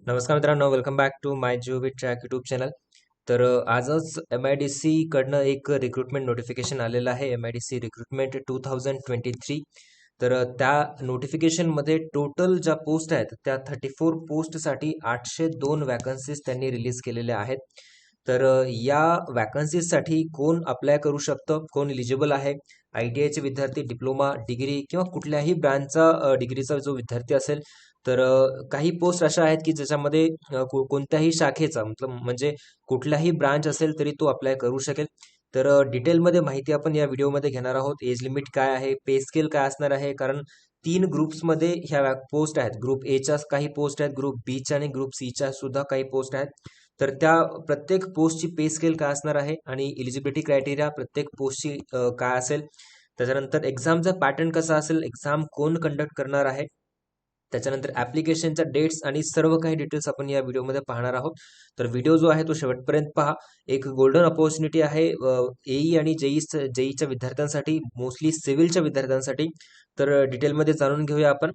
नमस्कार मित्रांनो, welcome back to my GOB track YouTube channel. तर आजच MIDC कडनं एक रिक्रुटमेंट नोटिफिकेशन आलेलं आहे, MIDC रिक्रुटमेंट 2023. तर त्या नोटिफिकेशनमध्ये टोटल ज्या पोस्ट आहेत त्या 34 पोस्टसाठी 802 वॅकन्सीज त्यांनी रिलीज केलेल्या आहेत. तर या वॅकन्सीजसाठी कोण अप्लाय करू शकतं, कोण इलिजिबल आहे? ITIचे विद्यार्थी, डिप्लोमा, डिग्री किंवा कुठल्याही ब्रँचचा डिग्रीचा जो विद्यार्थी असेल. तर काही पोस्ट अशा आहेत की ज्याच्यामध्ये कोणत्याही शाखेचा म्हणजे कुठलाही ब्रांच असेल तरी तो अप्लाय करू शकेल. तर डिटेलमध्ये माहिती आपण या व्हिडिओमध्ये घेणार आहोत. एज लिमिट काय आहे, पे स्केल काय असणार आहे, कारण 3 ग्रुप्समध्ये ह्या पोस्ट आहेत. ग्रुप एच्या काही पोस्ट आहेत, ग्रुप बीच्या आणि ग्रुप सीच्या सुद्धा काही पोस्ट आहेत. तर त्या प्रत्येक पोस्टची पे स्केल काय असणार आहे आणि इलिजिबिलिटी क्रायटेरिया प्रत्येक पोस्टची काय असेल. त्याच्यानंतर एक्झामचा पॅटर्न कसा असेल, एक्झाम कोण कंडक्ट करणार आहे, त्याच्यानंतर ऍप्लिकेशनच्या डेट्स आणि सर्व काही डिटेल्स आपण या व्हिडिओमध्ये पाहणार आहोत. तर व्हिडिओ जो आहे तो शेवटपर्यंत पहा. एक गोल्डन अपॉर्च्युनिटी आहे एई आणि जेईच्या विद्यार्थ्यांसाठी, मोस्टली सिव्हिलच्या विद्यार्थ्यांसाठी. तर डिटेलमध्ये जाणून घेऊया आपण.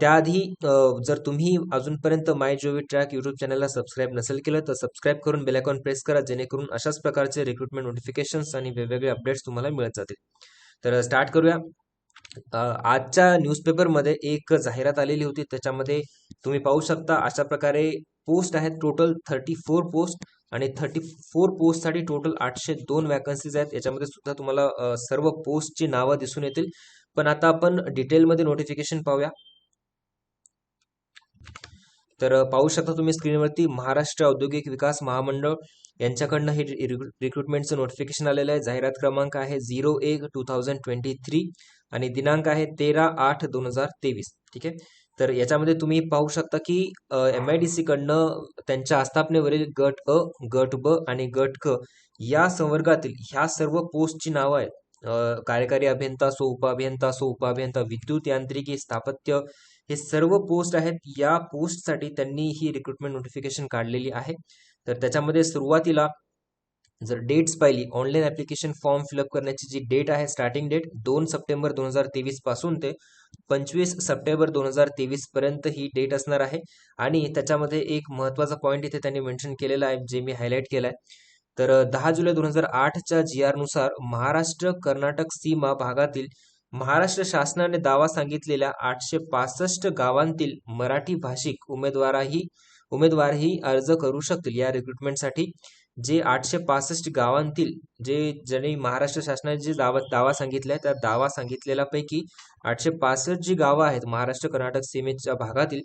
त्याआधी जर तुम्ही अजूनपर्यंत माय जीओव्ही ट्रॅक यूट्यूब चॅनलला सबस्क्राईब नसेल केलं तर सबस्क्राईब करून बेल आयकॉन प्रेस करा, जेणेकरून अशाच प्रकारचे रिक्रुटमेंट नोटिफिकेशन्स आणि वेगवेगळे अपडेट्स तुम्हाला मिळत जातील. तर स्टार्ट करूया. आजच्या न्यूजपेपरमध्ये एक जाहिरात आलेली होती, त्याच्यामध्ये तुम्ही पाहू शकता अशा प्रकारे पोस्ट आहेत. टोटल 34 पोस्ट आणि 34 पोस्टसाठी टोटल 802 वॅकन्सीज आहेत. याच्यामध्ये सुद्धा तुम्हाला सर्व पोस्टची नावं दिसून येतील. पण आता आपण डिटेलमध्ये नोटिफिकेशन पाहूया. तर पाहू शकता तुम्ही स्क्रीनवरती, महाराष्ट्र औद्योगिक विकास महामंडळ यांच्याकडनं हे रिक्रुटमेंटचं नोटिफिकेशन आलेलं आहे. जाहिरात क्रमांक आहे 01/2023 आणि दिनांक आहे 13/8/2023. ठीक आहे. तर याच्यामध्ये तुम्ही पाहू शकता की MIDC कडनं त्यांच्या आस्थापनेवरील गट अ, गट ब आणि गट क या संवर्गातील ह्या सर्व पोस्टची नावं आहेत. कार्यकारी अभियंता असो, उपअभियंता असो, उपअभियंता विद्युत यांत्रिकी, स्थापत्य, हे सर्व पोस्ट आहेत. या पोस्टसाठी त्यांनी ही रिक्रुटमेंट नोटिफिकेशन काढलेली आहे. तर त्याच्यामध्ये सुरुवातीला जर डेट्स पाहिली, ऑनलाईन ऍप्लिकेशन फॉर्म फिलअप करण्याची जी डेट आहे, स्टार्टिंग डेट 2 सप्टेंबर 2023 पासून ते 25 सप्टेंबर 2023 पर्यंत ही डेट असणार आहे. आणि त्याच्यामध्ये एक महत्वाचा पॉईंट इथे त्यांनी मेन्शन केलेला आहे, जे मी हायलाईट केलाय. तर 10 जुलै 2008च्या GR नुसार महाराष्ट्र कर्नाटक सीमा भागातील महाराष्ट्र शासनाने दावा सांगितलेल्या 865 गावांतील मराठी भाषिक उमेदवारही अर्ज करू शकतील या रिक्रुटमेंटसाठी. जे 865 गावांतील ज्यांनी महाराष्ट्र शासनाने जे दावा सांगितलाय, त्या दावा सांगितलेल्या पैकी 865 जी गावं आहेत महाराष्ट्र कर्नाटक सीमेच्या भागातील,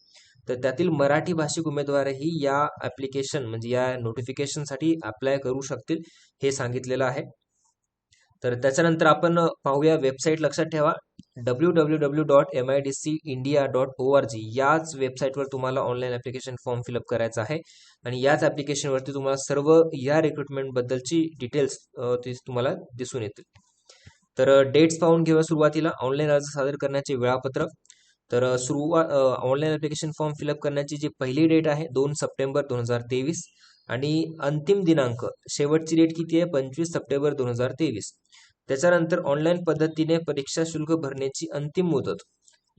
तर त्यातील मराठी भाषिक उमेदवारही या ऍप्लिकेशन म्हणजे या नोटिफिकेशनसाठी अप्लाय करू शकतील, हे सांगितलेलं आहे. तर त्याच्यानंतर आपण पाहूया वेबसाईट. लक्षात ठेवा, www.midcindia.org याच वेबसाईटवर तुम्हाला ऑनलाईन ऍप्लिकेशन फॉर्म फिलअप करायचा आहे. आणि याच ऍप्लिकेशनवरती तुम्हाला सर्व या रिक्रुटमेंट बद्दलची डिटेल्स तुम्हाला दिसून येतील. तर डेट्स पाहून घेऊया. सुरुवातीला ऑनलाईन अर्ज सादर करण्याचे वेळापत्रक. तर ऑनलाईन ऍप्लिकेशन फॉर्म फिलअप करण्याची जी पहिली डेट आहे 2 सप्टेंबर 2023 आणि अंतिम दिनांक, शेवटची डेट किती आहे, 25 सप्टेंबर 2023. त्याच्यानंतर ऑनलाईन पद्धतीने परीक्षा शुल्क भरण्याची अंतिम मुदत,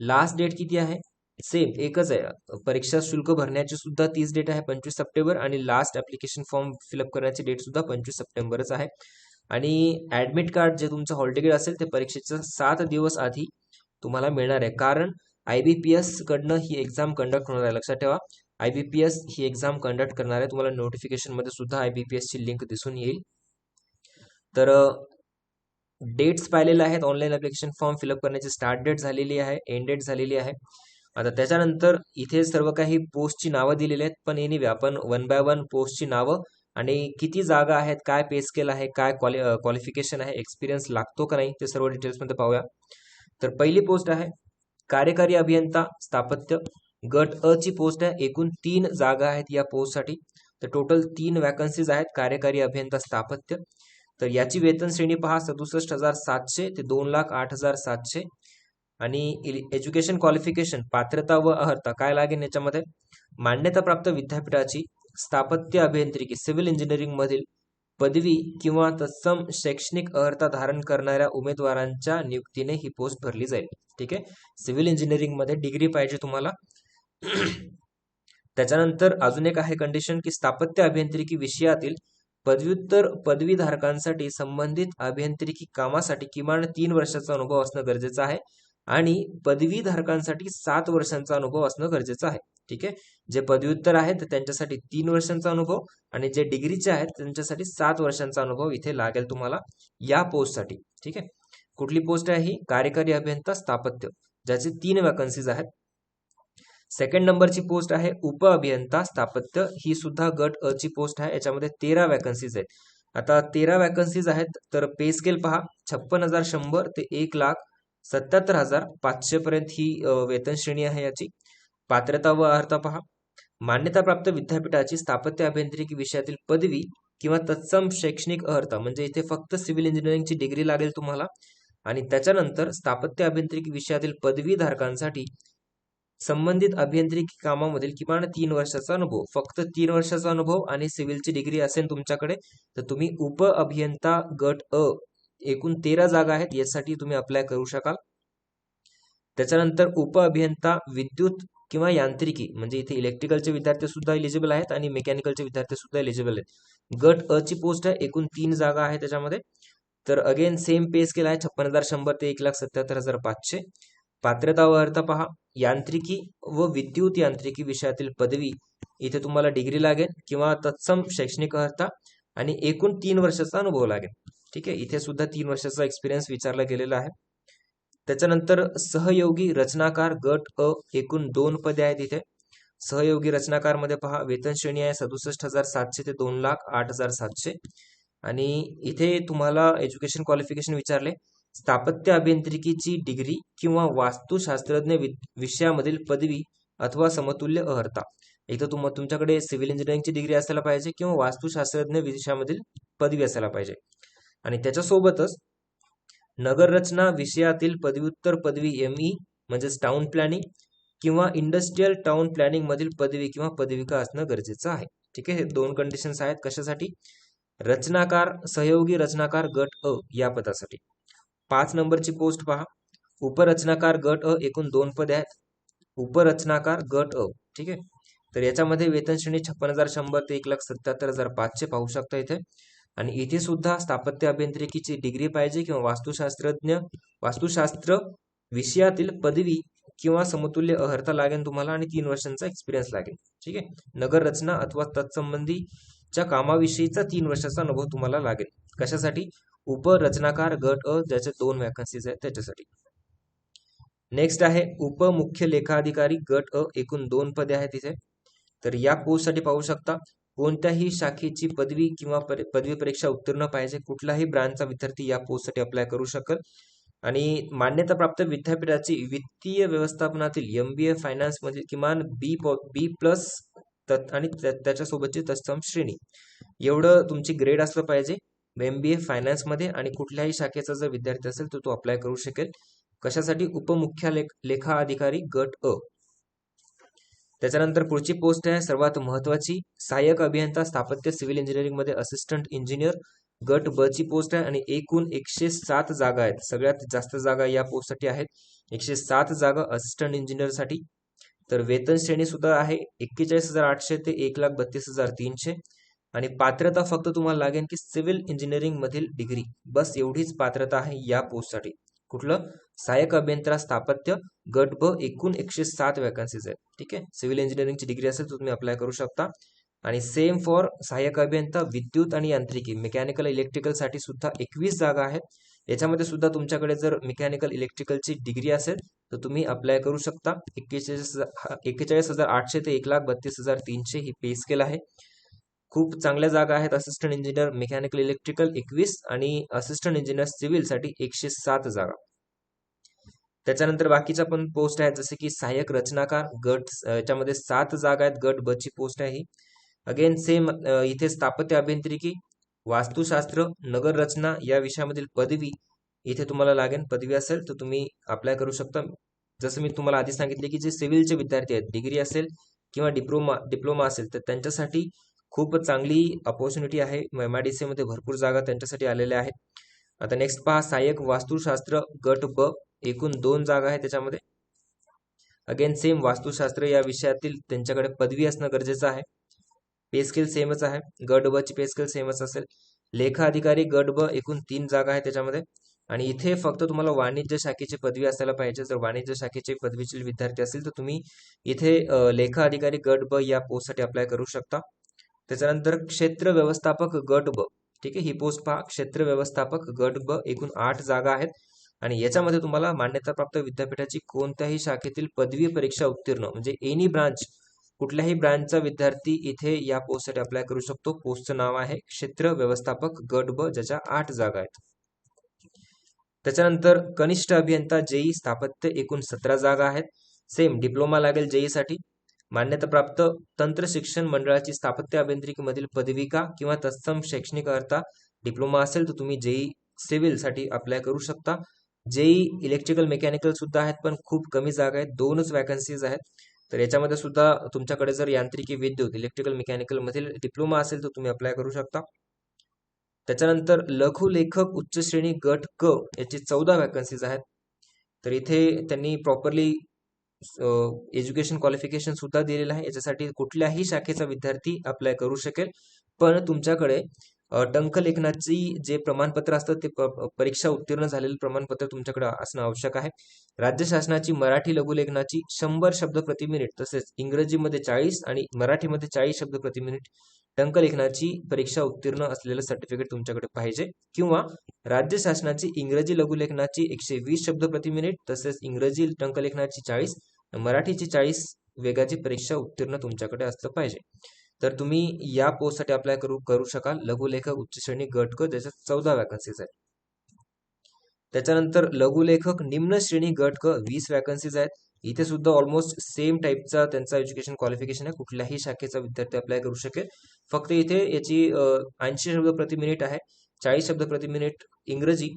लास्ट डेट किती आहे, सेम एकच आहे. परीक्षा शुल्क भरण्याची सुद्धा तीच डेट आहे 25 सप्टेंबर आणि लास्ट ऍप्लिकेशन फॉर्म फिलअप करण्याची डेट सुद्धा 25 सप्टेंबरच आहे. आणि ऍडमिट कार्ड जे तुमचं हॉल तिकीट असेल ते परीक्षेच्या 7 दिवस आधी तुम्हाला मिळणार आहे, कारण IBPS कडनं ही एक्झाम कंडक्ट होणार आहे. लक्षात ठेवा, IBPS ही एक्झाम कंडक्ट करणार आहे. तुम्हाला नोटिफिकेशन मध्ये सुद्धा IBPS ची लिंक दिसून येईल. तर डेट्स पाहिलेल्या आहेत. ऑनलाईन ऍप्लिकेशन फॉर्म फिलअप करण्याची स्टार्ट डेट झालेली आहे, एंड डेट झालेली आहे. आता त्याच्यानंतर इथे सर्व काही पोस्टची नावं दिलेली आहेत, पण एनिवे आपण 1 बाय 1 पोस्टची नावं आणि किती जागा आहेत, काय पे स्केल आहे, काय क्वालिफिकेशन आहे, एक्सपिरियन्स लागतो का नाही, ते सर्व डिटेल्स मध्ये पाहूया. तर पहिली पोस्ट आहे कार्यकारी अभियंता स्थापत्य, गट अ ची पोस्ट आहे. एकूण 3 जागा आहेत या पोस्टसाठी. तर टोटल 3 वॅकन्सीज आहेत कार्यकारी अभियंता स्थापत्य. तर याची वेतन श्रेणी पहा, 67,700 ते 2,08,700. आणि एज्युकेशन क्वालिफिकेशन, पात्रता व अर्हता काय लागेल याच्यामध्ये, मान्यताप्राप्त विद्यापीठाची स्थापत्य अभियांत्रिकी सिव्हिल इंजिनिअरिंग मधील पदवी किंवा तत्सम शैक्षणिक अर्हता धारण करणाऱ्या उमेदवारांच्या नियुक्तीने ही पोस्ट भरली जाईल. ठीक आहे, सिव्हिल इंजिनिअरिंग मध्ये डिग्री पाहिजे तुम्हाला. त्याच्यानंतर अजून एक आहे कंडिशन की स्थापत्य अभियांत्रिकी विषयातील पदव्युत्तर पदवीधारकांसाठी संबंधित अभियांत्रिकी कामासाठी किमान 3 वर्षाचा अनुभव असणं गरजेचं आहे आणि पदवीधारकांसाठी 7 वर्षांचा अनुभव असणं गरजेचं आहे. ठीक आहे, जे पदव्युत्तर आहेत त्यांच्यासाठी 3 वर्षांचा अनुभव आणि जे डिग्रीचे आहेत त्यांच्यासाठी 7 वर्षांचा अनुभव इथे लागेल तुम्हाला या पोस्टसाठी. ठीक आहे, कुठली पोस्ट आहे ही? कार्यकारी अभियंता स्थापत्य, ज्याचे 3 वॅकन्सीज आहेत. सेकंड नंबरची पोस्ट आहे उप अभियंता स्थापत्य, ही सुद्धा गट अ ची पोस्ट आहे. याच्यामध्ये 13 वॅकन्सीज आहेत. आता 13 वॅकन्सीज आहेत तर पे स्केल पहा, 56,100 ते 1,77,500 पर्यंत ही वेतन श्रेणी आहे याची. पात्रता व अर्हता पहा, मान्यताप्राप्त विद्यापीठाची स्थापत्य अभियांत्रिकी विषयातील पदवी किंवा तत्सम शैक्षणिक अर्हता, म्हणजे इथे फक्त सिव्हिल इंजिनिअरिंगची डिग्री लागेल तुम्हाला. आणि त्याच्यानंतर स्थापत्य अभियांत्रिकी विषयातील पदवीधारकांसाठी संबंधित अभियांत्रिकी कामामधील किमान 3 वर्षाचा अनुभव, फक्त 3 वर्षाचा अनुभव आणि सिव्हिलची डिग्री असेल तुमच्याकडे तर तुम्ही उप अभियंता गट अ, एकूण 13 जागा आहेत, यासाठी तुम्ही अप्लाय करू शकाल. त्याच्यानंतर उप अभियंता विद्युत किंवा यांत्रिकी, म्हणजे इथे इलेक्ट्रिकलचे विद्यार्थी सुद्धा एलिजिबल आहेत आणि मेकॅनिकलचे विद्यार्थी सुद्धा एलिजिबल आहेत. गट अ ची पोस्ट आहे, एकूण 3 जागा आहेत त्याच्यामध्ये. तर अगेन सेम पे स्केल आहे, 56,100 ते 1,77,500. पात्रता व अर्हता पहा, यांत्रिकी व विद्युत यांत्रिकी विषयातील पदवी, इथे तुम्हाला डिग्री लागेल किंवा तत्सम शैक्षणिक अर्हता आणि एकूण 3 वर्षाचा अनुभव लागेल. ठीक आहे, इथे सुद्धा 3 वर्षाचा एक्सपिरियन्स विचारला गेलेला आहे. त्याच्यानंतर सहयोगी रचनाकार गट अ, एकूण 2 पदे आहेत इथे. सहयोगी रचनाकार मध्ये पहा, वेतन श्रेणी आहे 67,700 ते 2,08,700. आणि इथे तुम्हाला एज्युकेशन क्वालिफिकेशन विचारले, स्थापत्य अभियांत्रिकीची डिग्री किंवा वास्तुशास्त्रज्ञ विषयामधील पदवी अथवा समतुल्य अर्हता. इथं तुमच्याकडे सिव्हिल इंजिनिअरिंगची डिग्री असायला पाहिजे किंवा वास्तुशास्त्रज्ञ विषयामधील पदवी असायला पाहिजे. आणि त्याच्यासोबतच नगररचना विषयातील पदव्युत्तर पदवी ME म्हणजे टाउन प्लॅनिंग किंवा इंडस्ट्रियल टाउन प्लॅनिंग मधील पदवी किंवा पदविका असणं गरजेचं आहे. ठीक आहे, हे 2 कंडिशन्स आहेत. कशासाठी? रचनाकार, सहयोगी रचनाकार गट अ या पदासाठी. 5 नंबरची पोस्ट पहा, उपरचनाकार गट अ, एकूण 2 पदे आहेत. उपरचनाकार गट अ. ठीक आहे, तर याच्यामध्ये वेतन श्रेणी 56,100 ते 1,77,500 पाहू शकता इथे. आणि इथे सुद्धा स्थापत्य अभियांत्रिकीची डिग्री पाहिजे किंवा वास्तुशास्त्र विषयातील पदवी किंवा समतुल्य अर्हता लागेल तुम्हाला आणि 3 वर्षांचा एक्सपिरियन्स लागेल. ठीक आहे, नगर रचना अथवा तत्संबंधीच्या कामाविषयीचा 3 वर्षाचा अनुभव तुम्हाला लागेल. कशासाठी? उपरचनाकार गट अ, ज्याचे 2 वॅकन्सीज आहेत त्याच्यासाठी. नेक्स्ट आहे उपमुख्य लेखाधिकारी गट अ, एकूण 2 पदे आहेत इथे. तर या पोस्टसाठी पाहू शकता, कोणत्याही शाखेची पदवी किंवा पदवी परीक्षा उत्तीर्ण पाहिजे, कुठलाही ब्रांचचा विद्यार्थी या पोस्टसाठी अप्लाय करू शकेल. आणि मान्यताप्राप्त विद्यापीठाची वित्तीय व्यवस्थापनातील MBA फायनान्स मधील किमान B+ आणि त्याच्यासोबतची तत्सम श्रेणी, एवढं तुमची ग्रेड असलं पाहिजे MBA फायनान्स मध्ये. आणि कुठल्याही शाखेचा जर विद्यार्थी असेल तर तो अप्लाय करू शकेल. कशासाठी? उपमुख्य लेखा अधिकारी गट अ. त्याच्यानंतर पुढची पोस्ट आहे सर्वात महत्वाची, सहाय्यक अभियंता स्थापत्य सिव्हिल इंजिनिअरिंग मध्ये असिस्टंट इंजिनियर गट ब ची पोस्ट आहे. आणि एकूण 107 जागा आहेत. सगळ्यात जास्त जागा या पोस्टसाठी आहेत, 107 जागा असिस्टंट इंजिनियर साठी. तर वेतन श्रेणी सुद्धा आहे 41,800 ते 1,32,300. आणि पात्रता फक्त तुम्हाला लागेल की सिव्हिल इंजिनिअरिंग मधील डिग्री, बस एवढीच पात्रता आहे या पोस्टसाठी. कुठलं? सहाय्यक अभियंता स्थापत्य गट ब, एकूण 107 वॅकन्सीज आहेत. ठीक आहे, सिव्हिल इंजिनिअरिंगची डिग्री असेल तर तुम्ही अप्लाय करू शकता. आणि सेम फॉर सहाय्यक अभियंता विद्युत आणि यांत्रिकी मेकॅनिकल इलेक्ट्रिकल साठी सुद्धा 21 जागा आहेत. याच्यामध्ये सुद्धा तुमच्याकडे जर मेकॅनिकल इलेक्ट्रिकलची डिग्री असेल तर तुम्ही अप्लाय करू शकता. 41,800 ते 1,32,300 ही पे स्केल आहे. खूप चांगल्या जागा आहेत. असिस्टंट इंजिनियर मेकॅनिकल इलेक्ट्रिकल 21 आणि असिस्टंट इंजिनियर सिव्हिल साठी 107 जागा. त्याच्यानंतर बाकीच्या पण पोस्ट आहेत, जसे की सहाय्यक रचनाकार गट, याच्यामध्ये 7 जागा आहेत. गट ब ची पोस्ट आहे ही. अगेन सेम इथे स्थापत्य अभियांत्रिकी, वास्तुशास्त्र, नगर रचना या विषयामधील पदवी इथे तुम्हाला लागेल. पदवी असेल तर तुम्ही अप्लाय करू शकता. जसं मी तुम्हाला आधी सांगितले की जे सिव्हिलचे विद्यार्थी आहेत, डिग्री असेल किंवा डिप्लोमा असेल तर त्यांच्यासाठी खूप चांगली अपॉर्च्युनिटी आहे. MIDC मध्ये भरपूर जागा त्यांच्यासाठी आलेल्या आहेत. आता नेक्स्ट पहा, सहाय्यक वास्तुशास्त्र गट ब, एकूण 2 जागा आहेत त्याच्यामध्ये. अगेन सेम वास्तुशास्त्र या विषयातील त्यांच्याकडे पदवी असणं गरजेचं आहे. पे स्केल सेमच आहे, गट ब ची पे स्केल सेमच असेल. लेखा अधिकारी गट ब एकूण 3 जागा आहे त्याच्यामध्ये. आणि इथे फक्त तुम्हाला वाणिज्य शाखेची पदवी असायला पाहिजे. जर वाणिज्य शाखेचे पदवीचे विद्यार्थी असतील तर तुम्ही इथे लेखा अधिकारी गट ब या पोस्टसाठी अप्लाय करू शकता. त्याच्यानंतर क्षेत्र व्यवस्थापक गट ब, ठीक आहे, ही पोस्ट पहा, क्षेत्र व्यवस्थापक गट ब एकूण 8 जागा आहेत. आणि याच्यामध्ये तुम्हाला मान्यताप्राप्त विद्यापीठाची कोणत्याही शाखेतील पदवी परीक्षा उत्तीर्ण म्हणजे एनी ब्रांच, कुठल्याही ब्रांचचा विद्यार्थी इथे या पोस्टसाठी अप्लाय करू शकतो. पोस्टचं नाव आहे क्षेत्र व्यवस्थापक गट ब, ज्याच्या 8 जागा आहेत. त्याच्यानंतर कनिष्ठ अभियंता जेई स्थापत्य एकूण 17 जागा आहेत. सेम डिप्लोमा लागेल जेई साठी. मान्यताप्राप्त तंत्र शिक्षण मंडळाची स्थापत्य अभियांत्रिकीमधील पदविका किंवा तत्सम शैक्षणिक अर्था डिप्लोमा असेल तर तुम्ही जेई सिव्हिल साठी अप्लाय करू शकता. जेई इलेक्ट्रिकल मेकॅनिकल सुद्धा आहेत, पण खूप कमी जागा आहेत, 2च वॅकन्सीज आहेत. तर याच्यामध्ये सुद्धा तुमच्याकडे जर यांत्रिकी विद्युत इलेक्ट्रिकल मेकॅनिकल मधील डिप्लोमा असेल तर तुम्ही अप्लाय करू शकता. त्याच्यानंतर लघु लेखक उच्च श्रेणी गट क याची 14 वॅकन्सीज आहेत. तर इथे त्यांनी प्रॉपरली एज्युकेशन क्वालिफिकेशन सुद्धा दिलेलं आहे. याच्यासाठी कुठल्याही शाखेचा विद्यार्थी अप्लाय करू शकेल. पण तुमच्याकडे टंकलेखनाची जे प्रमाणपत्र असतं ते परीक्षा उत्तीर्ण झालेलं प्रमाणपत्र तुमच्याकडे असणं आवश्यक आहे. राज्य शासनाची मराठी लघुलेखनाची 100 शब्द प्रति मिनिट, तसेच इंग्रजीमध्ये 40 आणि मराठीमध्ये 40 शब्द प्रति मिनिट टंकलेखनाची परीक्षा उत्तीर्ण असलेलं सर्टिफिकेट तुमच्याकडे पाहिजे. किंवा राज्य शासनाची इंग्रजी लघुलेखनाची 120 शब्द प्रति मिनिट, तसेच इंग्रजी टंकलेखनाची 40, मराठीची 40 वेगाची परीक्षा उत्तीर्ण तुमच्याकडे असलं पाहिजे. तर तुम्ही या पोस्टसाठी अप्लाय करू शकाल. लघुलेखक उच्च श्रेणी गट क, ज्याच्यात 14 वॅकन्सीज आहेत. त्याच्यानंतर लघुलेखक निम्न श्रेणी गट क 20 वॅकन्सीज आहेत. इथे सुद्धा ऑलमोस्ट सेम टाईपचा त्यांचा एज्युकेशन क्वालिफिकेशन आहे. कुठल्याही शाखेचा विद्यार्थी अप्लाय करू शकेल. फक्त इथे याची 80 शब्द प्रति मिनिट आहे, 40 शब्द प्रति मिनिट इंग्रजी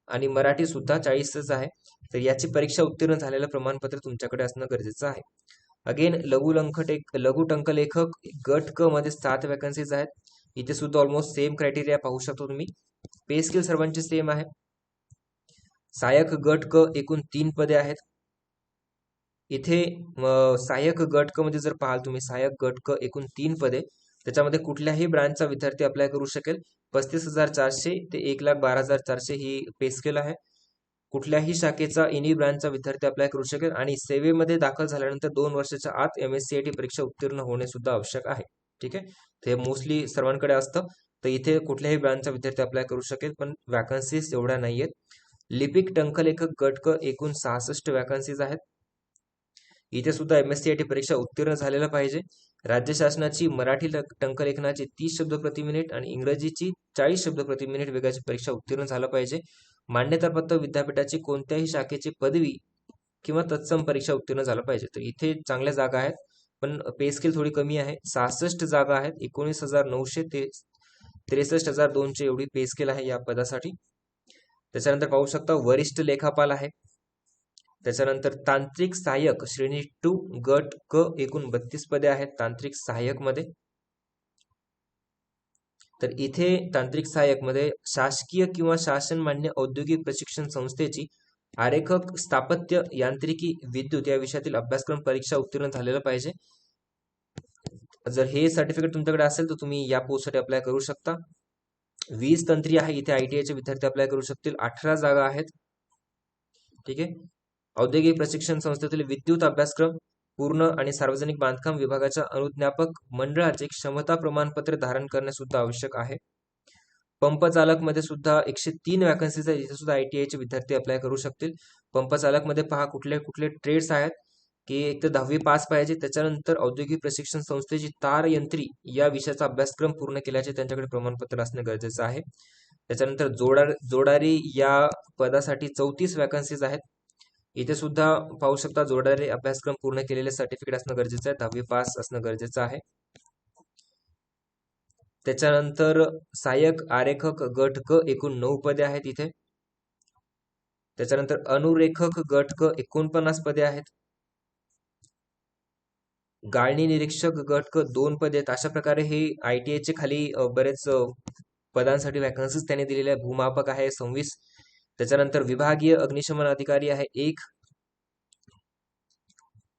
आणि मराठी सुद्धा 40च आहे. तर याची परीक्षा उत्तीर्ण झालेलं प्रमाणपत्र तुमच्याकडे असणं गरजेचं आहे. अगेन लघु टंकलेखक गट क मध्ये 7 वॅकन्सीज आहेत. इथे सुद्धा ऑलमोस्ट सेम क्रायटेरिया पाहू शकतो तुम्ही. पे स्केल सर्वांची सेम आहे. सहाय्यक गट क एकूण 3 पदे आहेत. इथे सहाय्यक गट क मध्ये जर पाहाल तुम्ही, सहाय्यक गट क एकूण 3 पदे, त्याच्यामध्ये कुठल्याही ब्रांचचा विद्यार्थी अप्लाय करू शकेल. 35,400 ते 1,12,400 ही पे स्केल आहे. कुठल्याही शाखेचा एनी ब्रांचचा विद्यार्थी अप्लाय करू शकेल. आणि सेवेमध्ये दाखल झाल्यानंतर 2 वर्षाच्या आत MSCIT परीक्षा उत्तीर्ण होणे सुद्धा आवश्यक आहे. ठीक आहे, ते मोस्टली सर्वांकडे असतं. तर इथे कुठल्याही ब्रांचचा विद्यार्थी अप्लाय करू शकेल, पण वॅकन्सीज एवढ्या नाहीयेत. लिपिक टंकलेखक गट क एकूण 66 वॅकन्सीज आहेत. इथे सुद्धा MSCIT परीक्षा उत्तीर्ण झालेला पाहिजे. राज्य शासनाची मराठी टंकलेखनाची 30 शब्द प्रति मिनिट आणि इंग्रजीची 40 शब्द प्रति मिनिट वेगाची परीक्षा उत्तीर्ण झाला पाहिजे. मान्यताप्राप्त विद्यापीठाची कोणत्याही शाखेची पदवी किंवा तत्सम परीक्षा उत्तीर्ण झाला पाहिजे. तर इथे चांगल्या जागा आहेत, पण पे स्केल थोडी कमी आहे. 66 जागा आहेत. 19,900 ते 63,200 एवढी पे स्केल आहे या पदासाठी. त्याच्यानंतर पाहू शकता वरिष्ठ लेखापाल आहे. त्याच्यानंतर तांत्रिक सहाय्यक श्रेणी 2 गट क एकूण 32 पदे आहेत तांत्रिक सहाय्यक मध्ये. तर इथे तांत्रिक सहाय्यक मध्ये शासकीय किंवा शासनमान्य औद्योगिक प्रशिक्षण संस्थेची आरेखक स्थापत्य यांत्रिकी विद्युत या विषयातील अभ्यासक्रम परीक्षा उत्तीर्ण झालेला पाहिजे. जर हे सर्टिफिकेट तुमच्याकडे असेल तर तुम्ही या पोस्टसाठी अप्लाय करू शकता. 20 तंत्री आहे. इथे ITI चे विद्यार्थी अप्लाय करू शकतील. 18 जागा आहेत. ठीक आहे. औद्योगिक प्रशिक्षण संस्थेतील विद्युत अभ्यासक्रम पूर्ण आणि सार्वजनिक बांधकाम विभागाच्या अनुज्ञापक मंडळाचे क्षमता प्रमाणपत्र धारण करणे सुद्धा आवश्यक आहे. पंप चालक मध्ये सुद्धा 103 वॅकन्सीज आहेत. इथे सुद्धा ITI चे विद्यार्थी अप्लाय करू शकतील. पंप चालक मध्ये पहा कुठले कुठले ट्रेड्स आहेत की एक तर 10वी पास पाहिजे. त्याच्यानंतर औद्योगिक प्रशिक्षण संस्थेची तार यंत्री या विषयाचा अभ्यासक्रम पूर्ण केल्याचे त्यांच्याकडे प्रमाणपत्र असणे गरजेचं आहे. त्याच्यानंतर जोडारी या पदासाठी 34 वॅकन्सीज आहेत. इथे सुद्धा पाहू शकता जोडारी अभ्यासक्रम पूर्ण केलेले सर्टिफिकेट असणं गरजेचं आहे. 10वी पास असणं गरजेचं आहे. त्याच्यानंतर सहाय्यक आरेखक गट क एकूण 9 पदे आहेत इथे. त्याच्यानंतर अनुरेखक गट क 49 पदे आहेत. गाळणी निरीक्षक गट क 2 पदे आहेत. अशा प्रकारे हे ITI चे खाली बरेच पदांसाठी वॅकन्सीज त्यांनी दिलेल्या आहे. भूमापक आहे 26. त्याच्यानंतर विभागीय अग्निशमन अधिकारी आहे 1.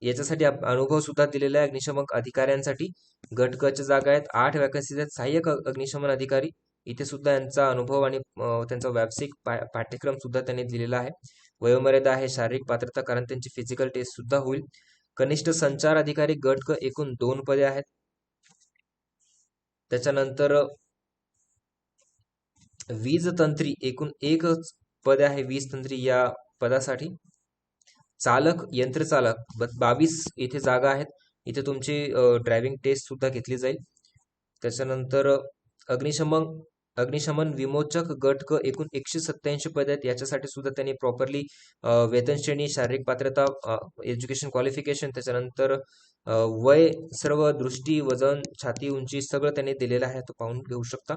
याच्यासाठी अनुभव सुद्धा दिलेला आहे अग्निशमन अधिकाऱ्यांसाठी. गट क च्या जागा आहेत, 8 वॅकन्सीज आहेत. सहाय्यक अग्निशमन अधिकारी इथे सुद्धा यांचा अनुभव आणि त्यांचा व्यावसायिक पाठ्यक्रम सुद्धा त्यांनी दिलेला आहे. वयोमर्यादा आहे, शारीरिक पात्रता, कारण त्यांची फिजिकल टेस्ट सुद्धा होईल. कनिष्ठ संचार अधिकारी गट क एकूण 2 पदे आहेत. त्याच्यानंतर वीज तंत्री एकूण 1 पद आहे वीज तंत्री या पदासाठी. चालक, यंत्रचालक 22 इथे जागा आहेत. इथे तुमची ड्रायव्हिंग टेस्ट सुद्धा घेतली जाईल. त्याच्यानंतर अग्निशमन विमोचक गट क एकूण 187 पद आहेत. याच्यासाठी सुद्धा त्यांनी प्रॉपरली वेतन श्रेणी, शारीरिक पात्रता, एज्युकेशन क्वालिफिकेशन, त्याच्यानंतर वय, सर्व दृष्टी, वजन, छाती उंची सगळं त्यांनी दिलेलं आहे, तो पाहून घेऊ शकता.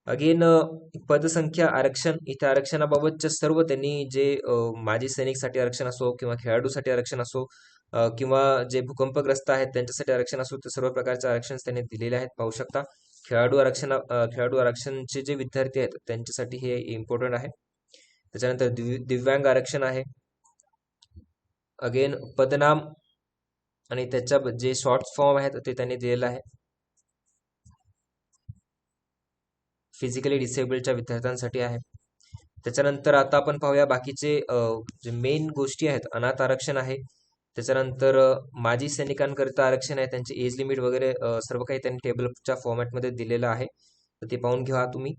अगेन पदसंख्या आरक्षण, इथे आरक्षणाबाबतच्या सर्व त्यांनी जे माजी सैनिकसाठी आरक्षण असो किंवा खेळाडूसाठी आरक्षण असो किंवा जे भूकंपग्रस्त आहेत त्यांच्यासाठी आरक्षण असो, ते सर्व प्रकारचे आरक्षण त्यांनी दिलेले आहेत, पाहू शकता. खेळाडू आरक्षणचे जे विद्यार्थी आहेत त्यांच्यासाठी हे इम्पॉर्टंट आहे. त्याच्यानंतर दिव्यांग आरक्षण आहे. अगेन पदनाम आणि त्याच्या जे शॉर्ट फॉर्म आहेत ते त्यांनी दिलेलं आहे. फिजिकली डिसेबल्डच्या विद्यार्थ्यांसाठी आहे. त्याच्यानंतर आता आपण पाहूया बाकीचे जे मेन गोष्टी आहेत. अनाथ आरक्षण आहे. त्याच्यानंतर माजी सैनिकांकरिता आरक्षण आहे, त्यांचे एज लिमिट वगैरे सर्व काही त्यांनी टेबलच्या फॉर्मॅटमध्ये दिलेलं आहे, तर ते पाहून घ्या तुम्ही.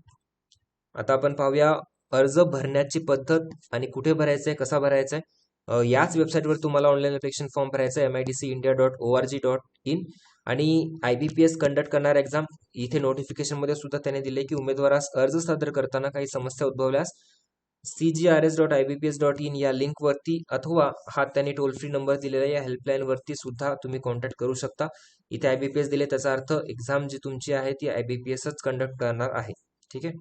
आता आपण पाहूया अर्ज भरण्याची पद्धत आणि कुठे भरायचं आहे, कसा भरायचा आहे. याच वेबसाईटवर तुम्हाला ऑनलाईन ॲप्लिकेशन फॉर्म भरायचा आहे, midcindia.org.in. आणि IBPS कंडक्ट करणार एक्झाम, इथे नोटिफिकेशन मध्ये सुद्धा त्याने दिले की उमेदवारास अर्ज सादर करताना काही समस्या उद्भवल्यास cgrs.ibps.in या लिंक वरती अथवा हा त्यांनी टोल फ्री नंबर दिलेला आहे, या हेल्पलाईन वरती सुद्धा तुम्ही कॉन्टॅक्ट करू शकता. इथे IBPS दिले, त्याचा अर्थ एक्झाम जी तुमची आहे ती IBPSच कंडक्ट करणार आहे. ठीक आहे.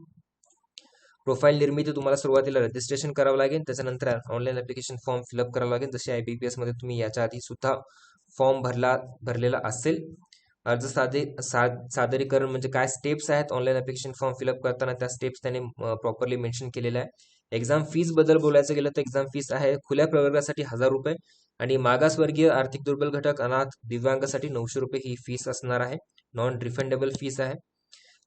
प्रोफाईल निर्मिती तुम्हाला सुरुवातीला रजिस्ट्रेशन करावं लागेल, त्याच्यानंतर ऑनलाईन ऍप्लिकेशन फॉर्म फिलअप करावं लागेल. जसे IBPS मध्ये तुम्ही याच्या आधी सुद्धा फॉर्म भरलेला असेल. अर्ज सादरीकरण म्हणजे काय स्टेप्स आहेत ऑनलाईन ऍप्लिकेशन फॉर्म फिलअप करताना, त्या स्टेप्स त्याने प्रॉपरली मेन्शन केलेल्या आहे. एक्झाम फीस बद्दल बोलायचं गेलं तर एक्झाम फीस आहे खुल्या प्रवर्गासाठी 1000 रुपये आणि मागासवर्गीय, आर्थिक दुर्बल घटक, अनाथ, दिव्यांगासाठी 900 रुपये ही फीस असणार आहे. नॉन रिफंडेबल फीस आहे.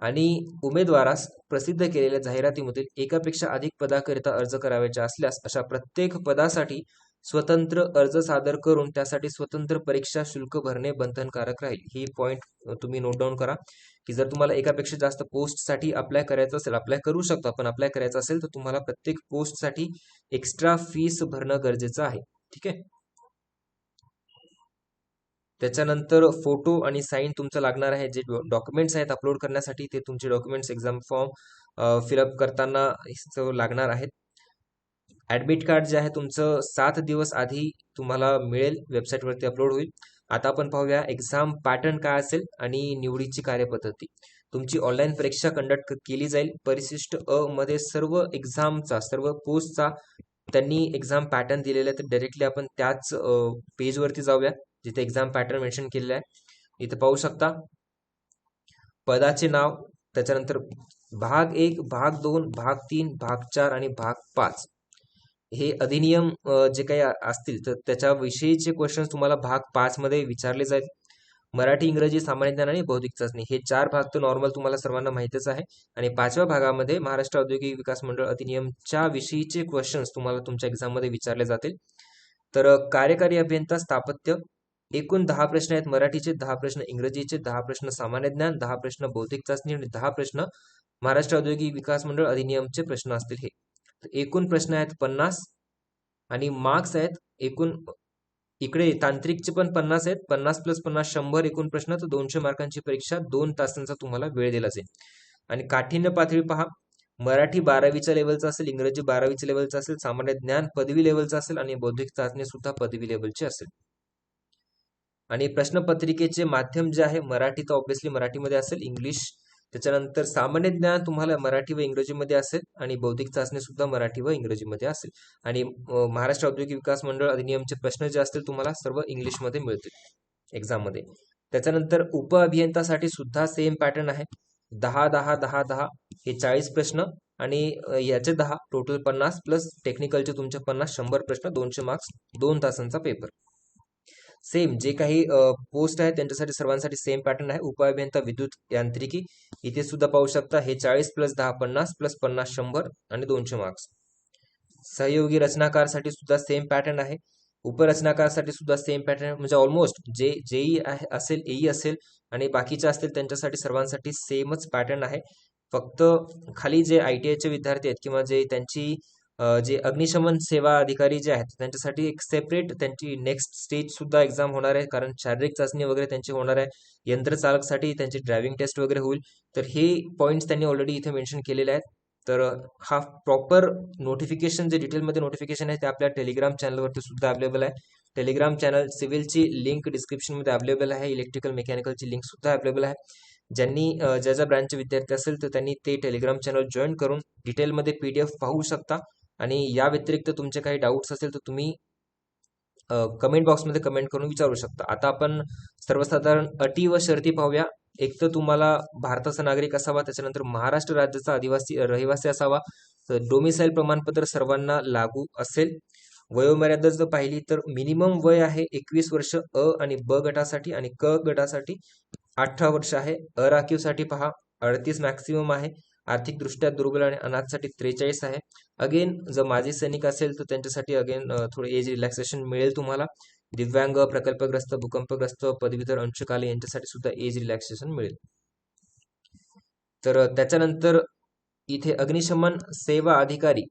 आणि उमेदवारास प्रसिद्ध केलेल्या जाहिरातीमधील एकापेक्षा अधिक पदाकरिता अर्ज करायचे असल्यास अशा प्रत्येक पदासाठी स्वतंत्र अर्ज सादर करून त्यासाठी स्वतंत्र परीक्षा शुल्क भरणे बंधनकारक राहील. ही पॉइंट तुम्ही नोट डाऊन करा की जर तुम्हाला एकापेक्षा जास्त पोस्टसाठी अप्लाय करायचं असेल, अप्लाय करू शकता, पण अप्लाय करायचं असेल तर तुम्हाला प्रत्येक पोस्टसाठी एक्स्ट्रा फीस भरणं गरजेचं आहे. ठीक आहे. त्याच्यानंतर फोटो आणि साईन तुमचं लागणार आहे. जे डॉक्युमेंट्स आहेत अपलोड करण्यासाठी ते तुमचे डॉक्युमेंट्स एक्झाम फॉर्म फिलअप करताना लागणार आहेत. ऍडमिट कार्ड जे आहे तुमचं 7 दिवस आधी तुम्हाला मिळेल, वेबसाईटवरती अपलोड होईल. आता आपण पाहूया एक्झाम पॅटर्न काय असेल आणि निवडीची कार्यपद्धती. तुमची ऑनलाईन परीक्षा कंडक्ट केली जाईल. परिशिष्ट अ मध्ये सर्व एक्झामचा, सर्व पोस्टचा त्यांनी एक्झाम पॅटर्न दिलेला आहे, तर डायरेक्टली आपण त्याच पेजवरती जाऊया जिथे एक्झाम पॅटर्न मेन्शन केलेलं आहे. इथे पाहू शकता पदाचे नाव, त्याच्यानंतर भाग 1, भाग 2, भाग 3, भाग 4 आणि भाग 5 हे अधिनियम जे काही असतील तर त्याच्याविषयीचे क्वेश्चन्स तुम्हाला भाग 5 मध्ये विचारले जाईल. मराठी, इंग्रजी, सामान्य ज्ञान आणि बौद्धिक चाचणी हे 4 भाग तर नॉर्मल तुम्हाला सर्वांना माहितीच आहे. आणि 5व्या भागामध्ये महाराष्ट्र औद्योगिक विकास मंडळ अधिनियमच्या विषयीचे क्वेश्चन्स तुम्हाला तुमच्या एक्झाम मध्ये विचारले जातील. तर कार्यकारी अभियंता स्थापत्य एकूण 10 प्रश्न आहेत. मराठीचे 10 प्रश्न, इंग्रजीचे 10 प्रश्न, सामान्य ज्ञान 10 प्रश्न, बौद्धिक चाचणी आणि 10 प्रश्न महाराष्ट्र औद्योगिक विकास मंडळ अधिनियमचे प्रश्न असतील. हे एकूण प्रश्न आहेत 50 आणि मार्क्स आहेत एकूण. इकडे तांत्रिकचे पण 50 आहेत, 50 + 50 100 एकूण प्रश्न, तर 200 मार्कांची परीक्षा, 2 तासांचा तुम्हाला वेळ दिला जाईल. आणि काठिण्य पातळी पहा, मराठी 12वीच्या लेवलचा असेल, इंग्रजी 12वीच्या लेवलचा असेल, सामान्य ज्ञान पदवी लेवलचा असेल आणि बौद्धिक चाचणी सुद्धा पदवी लेवलची असेल. आणि प्रश्नपत्रिकेचे माध्यम जे आहे मराठी तर ऑब्व्हियसली मराठीमध्ये असेल, इंग्लिश, त्याच्यानंतर सामान्य ज्ञान तुम्हाला मराठी व इंग्रजीमध्ये असेल आणि बौद्धिक चाचणी सुद्धा मराठी व इंग्रजीमध्ये असेल. आणि महाराष्ट्र औद्योगिक विकास मंडळ अधिनियमचे प्रश्न जे असतील तुम्हाला सर्व इंग्लिशमध्ये मिळतील एक्झाम मध्ये. त्याच्यानंतर उप अभियंतासाठी सुद्धा सेम पॅटर्न आहे. 10 10 10 10 हे 40 प्रश्न आणि याचे 10 टोटल 50 प्लस टेक्निकलचे तुमचे 50, 100 प्रश्न, 200 मार्क्स, 2 तासांचा पेपर. सेम जे काही पोस्ट आहेत त्यांच्यासाठी सर्वांसाठी सेम पॅटर्न आहे. उपअभियंता विद्युत यांत्रिकी इथे सुद्धा पाहू शकता. हे 40 + 10 50 + 50 100 आणि 200 मार्क्स. सहयोगी रचनाकारसाठी सुद्धा सेम पॅटर्न आहे. उपरचनाकारसाठी सुद्धा सेम पॅटर्न, म्हणजे ऑलमोस्ट जे जेई असेल, एई असेल आणि बाकीचे असतील त्यांच्यासाठी सर्वांसाठी सेमच पॅटर्न आहे. फक्त खाली जे ITIचे विद्यार्थी आहेत किंवा जे त्यांची जे अग्निशमन सेवा अधिकारी जे आहेत त्यांच्यासाठी एक सेपरेट त्यांची नेक्स्ट स्टेज सुद्धा एक्झाम होणार आहे, कारण शारीरिक चाचणी वगैरे त्यांची होणार आहे. यंत्रचालकसाठी त्यांची ड्रायव्हिंग टेस्ट वगैरे होईल. तर हे पॉईंट्स त्यांनी ऑलरेडी इथे मेन्शन केलेले आहेत. तर हा प्रॉपर नोटिफिकेशन जे डिटेलमध्ये नोटिफिकेशन आहे ते आपल्या टेलिग्राम चॅनलवरती सुद्धा अवेलेबल आहे. टेलिग्राम चॅनल सिव्हिलची लिंक डिस्क्रिप्शनमध्ये अवेलेबल आहे. इलेक्ट्रिकल मेकॅनिकलची लिंक सुद्धा अवेलेबल आहे. ज्यांनी ज्या ज्या ब्रँचचे विद्यार्थी असेल तर त्यांनी ते टेलिग्राम चॅनल जॉईन करून डिटेलमध्ये PDF पाहू शकता. आणि या व्यतिरिक्त तुमचे काही डाऊट्स असेल तर तुम्ही कमेंट बॉक्समध्ये कमेंट करून विचारू शकता. आता आपण सर्वसाधारण अटी व शर्ती पाहूया. एक तर तुम्हाला भारताचा नागरिक असावा, त्याच्यानंतर महाराष्ट्र राज्याचा रहिवासी असावा, तर डोमिसाईल प्रमाणपत्र सर्वांना लागू असेल. वयोमर्यादा जर पाहिली तर मिनिमम वय आहे 21 वर्ष अ आणि ब गटासाठी, आणि क गटासाठी 18 वर्ष आहे. अराखीवसाठी पहा 38 मॅक्सिमम आहे. आर्थिकदृष्ट्या दुर्बल आणि अनाथसाठी 43 आहे. अगेन जर माजी सैनिक असेल तर त्यांच्यासाठी अगेन थोडं एज रिलॅक्सेशन मिळेल तुम्हाला. दिव्यांग, प्रकल्पग्रस्त, भूकंपग्रस्त, पदवीधर, अंशकालीन यांच्यासाठी सुद्धा एज रिलॅक्सेशन मिळेल. तर त्याच्यानंतर इथे अग्निशमन सेवा अधिकारी,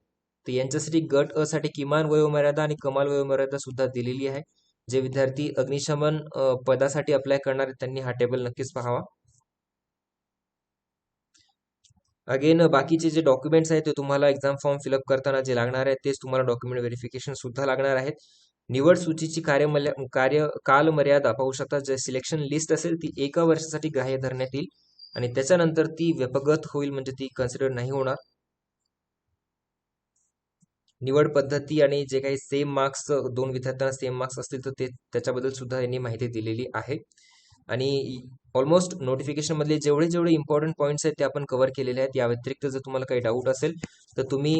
तर यांच्यासाठी गट अ साठी किमान वयोमर्यादा आणि कमाल वयोमर्यादा सुद्धा दिलेली आहे. जे विद्यार्थी अग्निशमन पदासाठी अप्लाय करणार आहेत त्यांनी हा टेबल नक्कीच पाहावा. अगेन बाकीचे जे डॉक्युमेंट्स आहेत ते तुम्हाला एक्झाम फॉर्म फिलअप करताना जे लागणार आहेत तेच तुम्हाला डॉक्युमेंट व्हेरिफिकेशन सुद्धा लागणार आहेत. निवड सूचीची कालमर्यादा पाहू शकता. जे सिलेक्शन लिस्ट असेल ती 1 वर्षासाठी ग्राह्य धरण्यात येईल आणि त्याच्यानंतर ती व्यपगत होईल, म्हणजे ती कन्सिडर नाही होणार. निवड पद्धती आणि जे काही सेम मार्क्स, 2 विद्यार्थ्यांना सेम मार्क्स असतील तर ते त्याच्याबद्दल सुद्धा यांनी माहिती दिलेली आहे. आणि ऑलमोस्ट नोटिफिकेशन मधले जेवढे जेवढे इम्पॉर्टंट पॉईंट्स आहेत ते आपण कव्हर केलेले आहेत. या व्यतिरिक्त जर तुम्हाला काही डाऊट असेल तर तुम्ही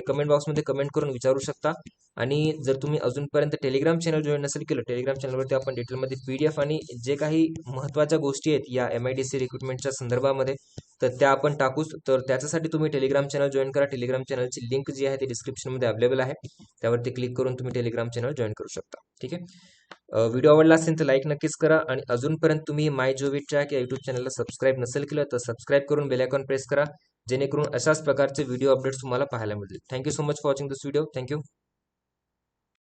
कमेंट बॉक्समध्ये कमेंट करून विचारू शकता. आणि जर तुम्ही अजूनपर्यंत टेलिग्राम चॅनल जॉईन नसेल केलं, टेलिग्राम चॅनलवरती आपण डिटेलमध्ये PDF आणि जे काही महत्त्वाच्या गोष्टी आहेत या MIDC रिक्रुटमेंटच्या संदर्भामध्ये तर त्या आपण टाकूच. तर त्याच्यासाठी तुम्ही टेलिग्राम चॅनल जॉईन करा. टेलिग्राम चॅनलची लिंक जी आहे ती डिस्क्रिप्शनमध्ये अवेलेबल आहे. त्यावरती क्लिक करून तुम्ही टेलिग्राम चॅनल जॉईन करू शकता. ठीक आहे. व्हिडिओ आवडला असेल तर लाईक नक्कीच करा. आणि अजूनपर्यंत तुम्ही मायजोवी ट्रॅक या युट्यूब चॅनलला सबस्क्राईब नसेल केलं तर सबस्क्राईब करून बेल आयकॉन प्रेस करा, जेणेकरून अशाच प्रकारचे व्हिडिओ अपडेट्स तुम्हाला पाहायला मिळतील. Thank you so much for watching this video. Thank you.